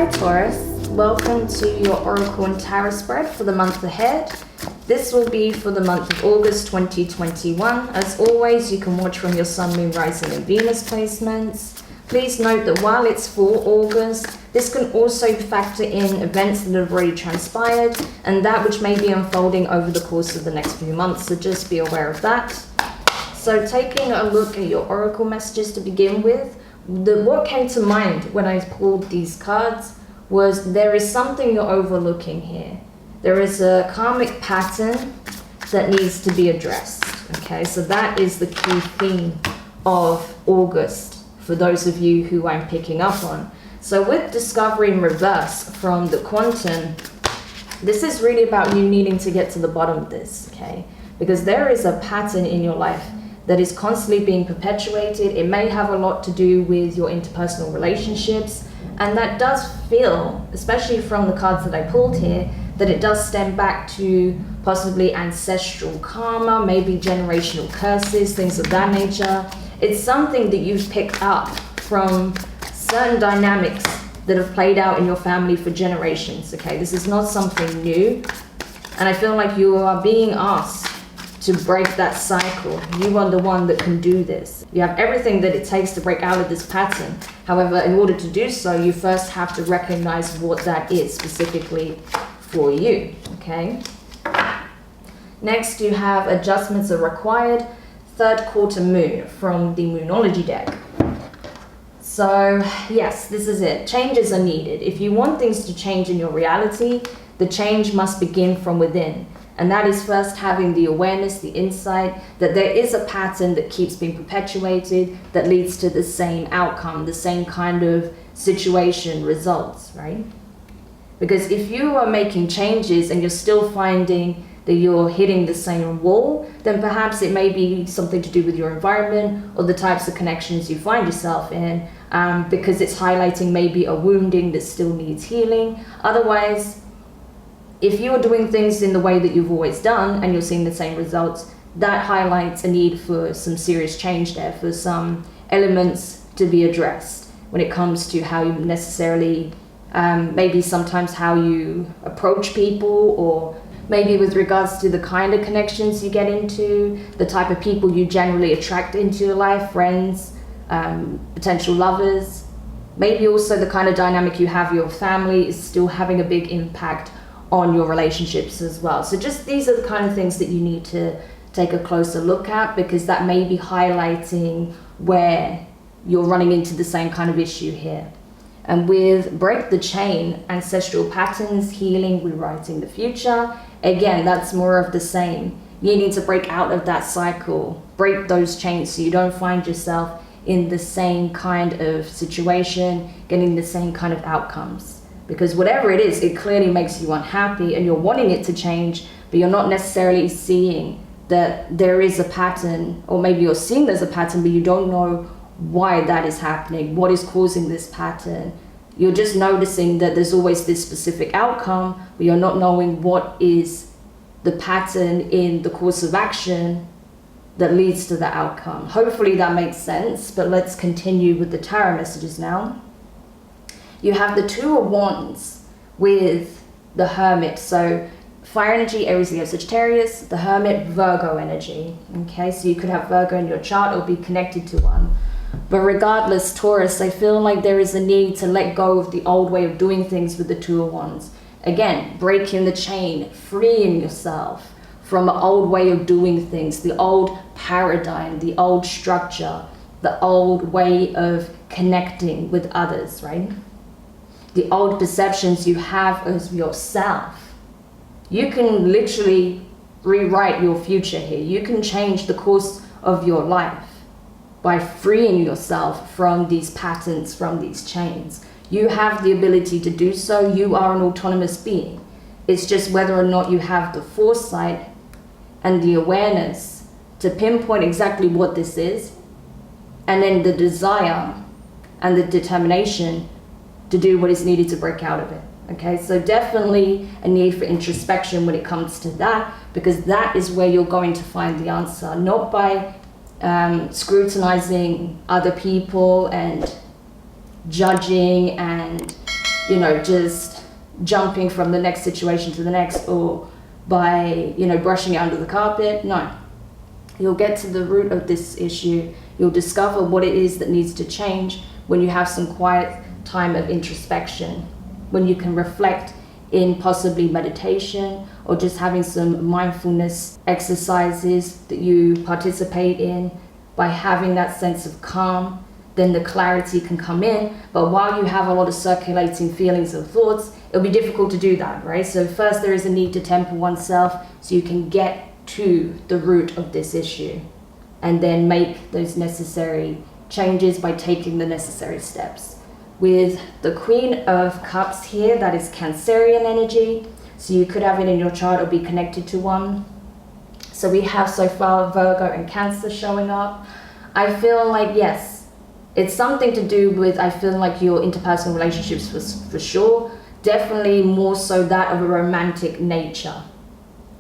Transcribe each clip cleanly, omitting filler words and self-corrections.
Hi Taurus, welcome to your Oracle and Tarot spread for the month ahead. This will be for the month of August 2021. As always, you can watch from your Sun, Moon, Rising and Venus placements. Please note that while it's for August, this can also factor in events that have already transpired and that which may be unfolding over the course of the next few months, so just be aware of that. So taking a look at your Oracle messages to begin with, what came to mind when I pulled these cards was there is something you're overlooking here. There is a karmic pattern that needs to be addressed. Okay, so that is the key theme of August for those of you who I'm picking up on. So with Discovery in reverse from the Quantum, this is really about you needing to get to the bottom of this, okay? Because there is a pattern in your life that is constantly being perpetuated. It may have a lot to do with your interpersonal relationships, and that does feel, especially from the cards that I pulled here, that it does stem back to possibly ancestral karma, maybe generational curses, things of that nature. It's something that you've picked up from certain dynamics that have played out in your family for generations, okay? This is not something new, and I feel like you are being asked to break that cycle. You are the one that can do this. You have everything that it takes to break out of this pattern. However, in order to do so, you first have to recognize what that is specifically for you, okay? Next, you have adjustments are required, third quarter moon from the Moonology deck. So yes, this is it. Changes are needed. If you want things to change in your reality, the change must begin from within. And that is first having the awareness, the insight that there is a pattern that keeps being perpetuated that leads to the same outcome, the same kind of situation, results, right? Because if you are making changes and you're still finding that you're hitting the same wall, then perhaps it may be something to do with your environment or the types of connections you find yourself in, because it's highlighting maybe a wounding that still needs healing. Otherwise, if you're doing things in the way that you've always done and you're seeing the same results, that highlights a need for some serious change there, for some elements to be addressed when it comes to how you necessarily, maybe sometimes how you approach people, or maybe with regards to the kind of connections you get into, the type of people you generally attract into your life, friends, potential lovers. Maybe also the kind of dynamic you have with your family is still having a big impact on your relationships as well. So just these are the kind of things that you need to take a closer look at, because that may be highlighting where you're running into the same kind of issue here. And with break the chain, ancestral patterns, healing, rewriting the future, again, that's more of the same. Needing to break out of that cycle, break those chains so you don't find yourself in the same kind of situation, getting the same kind of outcomes. Because whatever it is, it clearly makes you unhappy and you're wanting it to change, but you're not necessarily seeing that there is a pattern, or maybe you're seeing there's a pattern, but you don't know why that is happening, what is causing this pattern. You're just noticing that there's always this specific outcome, but you're not knowing what is the pattern in the course of action that leads to the outcome. Hopefully that makes sense, but let's continue with the tarot messages now. You have the Two of Wands with the Hermit. So fire energy, Aries, Leo, Sagittarius, the Hermit, Virgo energy. Okay, so you could have Virgo in your chart or be connected to one. But regardless, Taurus, I feel like there is a need to let go of the old way of doing things with the Two of Wands. Again, breaking the chain, freeing yourself from an old way of doing things, the old paradigm, the old structure, the old way of connecting with others, right? The old perceptions you have of yourself. You can literally rewrite your future here. You can change the course of your life by freeing yourself from these patterns, from these chains. You have the ability to do so. You are an autonomous being. It's just whether or not you have the foresight and the awareness to pinpoint exactly what this is, and then the desire and the determination to do what is needed to break out of it. Okay, so definitely a need for introspection when it comes to that, because that is where you're going to find the answer, not by scrutinizing other people and judging and you know, just jumping from the next situation to the next, or by, you know, brushing it under the carpet. No. You'll get to the root of this issue. You'll discover what it is that needs to change when you have some quiet time of introspection, when you can reflect in possibly meditation or just having some mindfulness exercises that you participate in. By having that sense of calm, then the clarity can come in. But while you have a lot of circulating feelings and thoughts, it'll be difficult to do that, right? So first there is a need to temper oneself so you can get to the root of this issue, and then make those necessary changes by taking the necessary steps. With the Queen of Cups here, that is Cancerian energy. So you could have it in your chart or be connected to one. So we have so far Virgo and Cancer showing up. I feel like, yes, it's something to do with, I feel like your interpersonal relationships for sure. Definitely more so that of a romantic nature,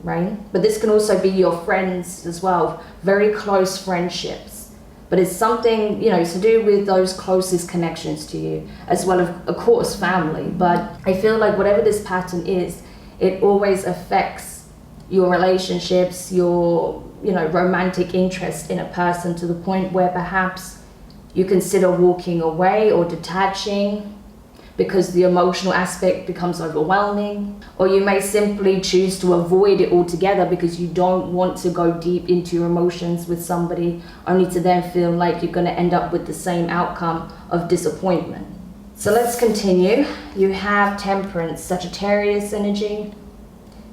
right? But this can also be your friends as well, very close friendships. But it's something, you know, to do with those closest connections to you, as well as, of course, family. But I feel like whatever this pattern is, it always affects your relationships, your, you know, romantic interest in a person, to the point where perhaps you consider walking away or detaching because the emotional aspect becomes overwhelming. Or you may simply choose to avoid it altogether because you don't want to go deep into your emotions with somebody, only to then feel like you're going to end up with the same outcome of disappointment. So let's continue. You have Temperance, Sagittarius energy.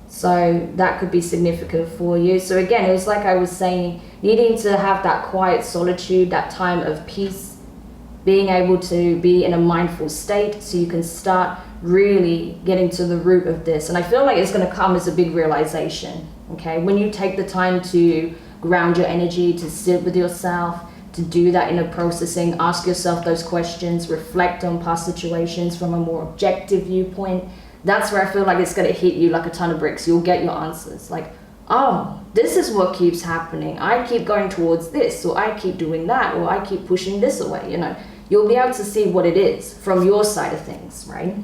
So that could be significant for you. So again, it was like I was saying, needing to have that quiet solitude, that time of peace, being able to be in a mindful state so you can start really getting to the root of this. And I feel like it's going to come as a big realization, okay? When you take the time to ground your energy, to sit with yourself, to do that inner processing, ask yourself those questions, reflect on past situations from a more objective viewpoint, that's where I feel like it's going to hit you like a ton of bricks. You'll get your answers. Like, oh, this is what keeps happening. I keep going towards this, or I keep doing that, or I keep pushing this away, you know. You'll be able to see what it is from your side of things, right?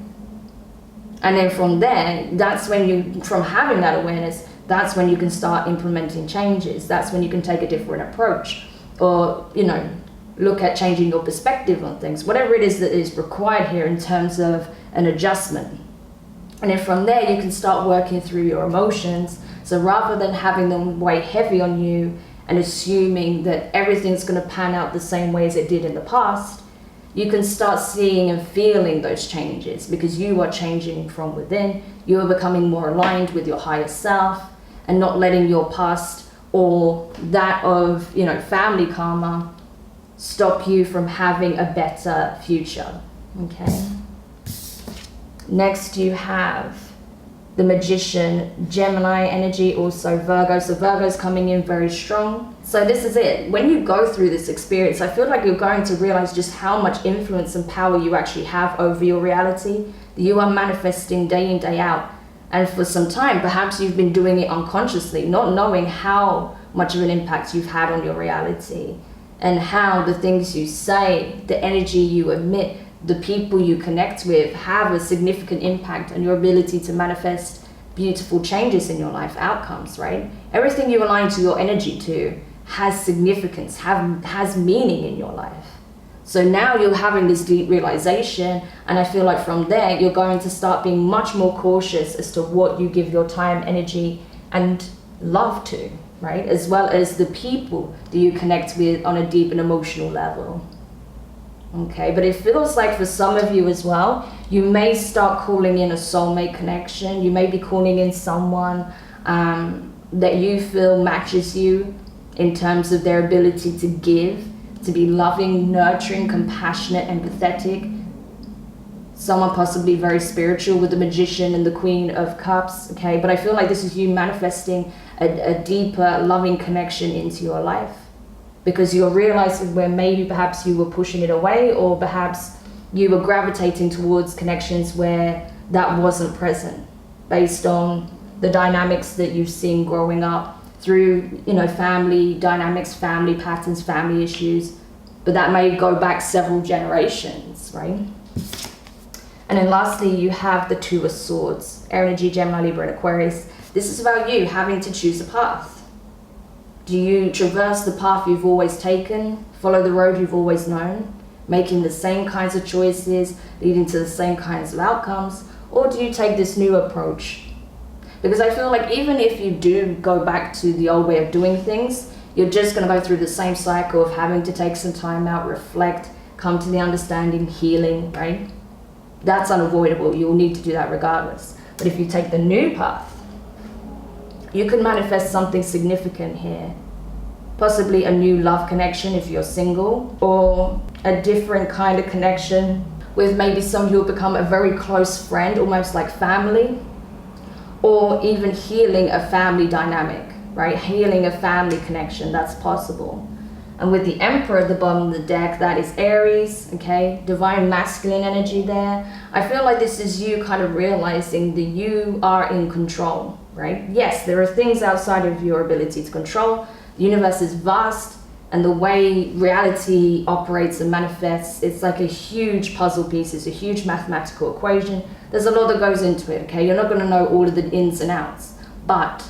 And then from there, that's when you, from having that awareness, that's when you can start implementing changes. That's when you can take a different approach, or, you know, look at changing your perspective on things, whatever it is that is required here in terms of an adjustment. And then from there, you can start working through your emotions. So rather than having them weigh heavy on you and assuming that everything's going to pan out the same way as it did in the past, you can start seeing and feeling those changes because you are changing from within. You are becoming more aligned with your higher self and not letting your past or that of, you know, family karma stop you from having a better future, okay? Next you have the Magician, Gemini energy, also Virgo. So Virgo's coming in very strong. So this is it. When you go through this experience, I feel like you're going to realize just how much influence and power you actually have over your reality. You are manifesting day in, day out. And for some time, perhaps you've been doing it unconsciously, not knowing how much of an impact you've had on your reality, and how the things you say, the energy you emit, the people you connect with have a significant impact on your ability to manifest beautiful changes in your life outcomes, right? Everything you align to your energy to has significance, has meaning in your life. So now you're having this deep realization, and I feel like from there, you're going to start being much more cautious as to what you give your time, energy, and love to, right? As well as the people that you connect with on a deep and emotional level. Okay, but it feels like for some of you as well, you may start calling in a soulmate connection. You may be calling in someone that you feel matches you in terms of their ability to give, to be loving, nurturing, compassionate, empathetic. Someone possibly very spiritual with the Magician and the Queen of Cups, okay? But I feel like this is you manifesting a deeper, loving connection into your life, because you're realizing where maybe perhaps you were pushing it away, or perhaps you were gravitating towards connections where that wasn't present based on the dynamics that you've seen growing up through, you know, family dynamics, family patterns, family issues, but that may go back several generations, right? And then lastly, you have the Two of Swords, air energy, Gemini, Libra, and Aquarius. This is about you having to choose a path. Do you traverse the path you've always taken, follow the road you've always known, making the same kinds of choices, leading to the same kinds of outcomes, or do you take this new approach? Because I feel like even if you do go back to the old way of doing things, you're just going to go through the same cycle of having to take some time out, reflect, come to the understanding, healing, right? That's unavoidable. You'll need to do that regardless. But if you take the new path, you can manifest something significant here. Possibly a new love connection if you're single, or a different kind of connection with maybe someone who will become a very close friend, almost like family, or even healing a family dynamic, right? Healing a family connection, that's possible. And with the Emperor at the bottom of the deck, that is Aries, okay? Divine masculine energy there. I feel like this is you kind of realizing that you are in control, right? Yes, there are things outside of your ability to control. The universe is vast, and the way reality operates and manifests, it's like a huge puzzle piece. It's a huge mathematical equation. There's a lot that goes into it, okay? You're not going to know all of the ins and outs. But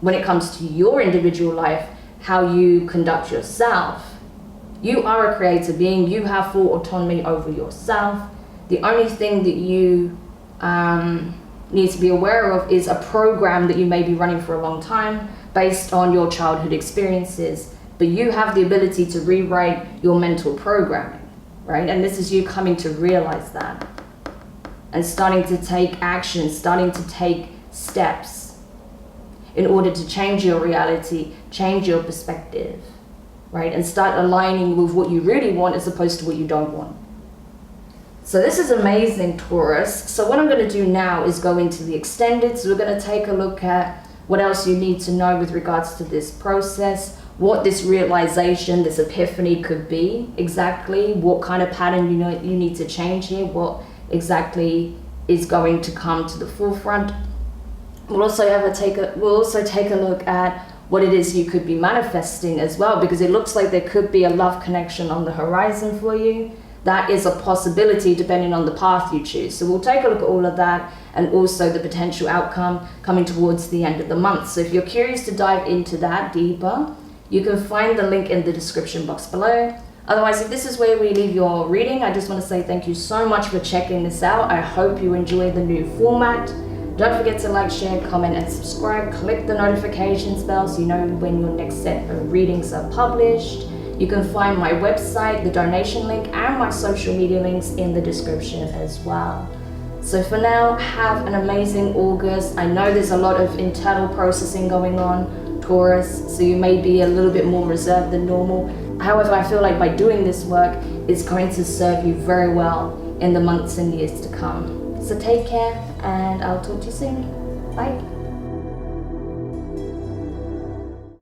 when it comes to your individual life, how you conduct yourself, you are a creator being. You have full autonomy over yourself. The only thing that you need to be aware of is a program that you may be running for a long time based on your childhood experiences, but you have the ability to rewrite your mental programming, right? And this is you coming to realize that and starting to take action, starting to take steps in order to change your reality, change your perspective, right? And start aligning with what you really want as opposed to what you don't want. So this is amazing, Taurus. So what I'm going to do now is go into the extended. So we're going to take a look at what else you need to know with regards to this process, what this realization, this epiphany could be exactly, what kind of pattern you need to change here, what exactly is going to come to the forefront. We'll also take a look at what it is you could be manifesting as well, because it looks like there could be a love connection on the horizon for you. That is a possibility depending on the path you choose. So we'll take a look at all of that, and also the potential outcome coming towards the end of the month. So if you're curious to dive into that deeper, you can find the link in the description box below. Otherwise, if this is where we leave your reading, I just want to say thank you so much for checking this out. I hope you enjoy the new format. Don't forget to like, share, comment, and subscribe. Click the notifications bell so you know when your next set of readings are published. You can find my website, the donation link, and my social media links in the description as well. So for now, have an amazing August. I know there's a lot of internal processing going on, Taurus, so you may be a little bit more reserved than normal. However, I feel like by doing this work, it's going to serve you very well in the months and years to come. So take care, and I'll talk to you soon. Bye.